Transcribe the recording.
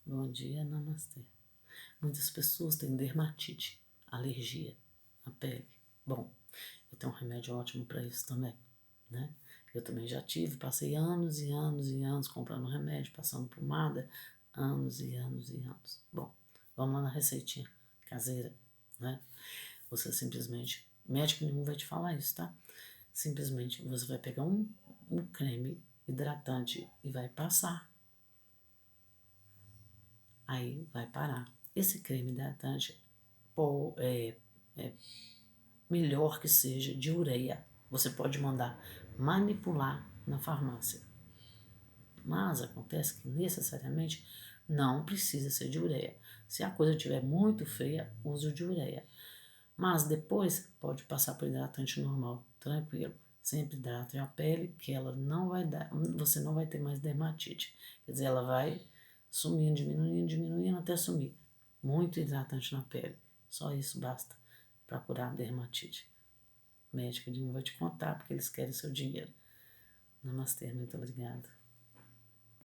Bom dia, namastê. Muitas pessoas têm dermatite, alergia à pele. Bom, eu tenho um remédio ótimo para isso também, né? Eu também já tive, passei anos e anos e anos comprando remédio, passando pomada, anos e anos e anos. Bom, vamos lá na receitinha caseira, né? Você simplesmente, médico nenhum vai te falar isso, tá? Simplesmente você vai pegar um creme hidratante e vai passar. Aí vai parar. Esse creme hidratante, pô, é melhor que seja de ureia. Você pode mandar manipular na farmácia. Mas acontece que necessariamente não precisa ser de ureia. Se a coisa estiver muito feia, use o de ureia. Mas depois pode passar por hidratante normal, tranquilo. Sempre hidrate a pele, que ela não vai dar, você não vai ter mais dermatite. Quer dizer, ela vai sumindo, diminuindo, diminuindo até sumir. Muito hidratante na pele. Só isso basta para curar a dermatite. O médico não vai te contar porque eles querem seu dinheiro. Namastê, muito obrigada.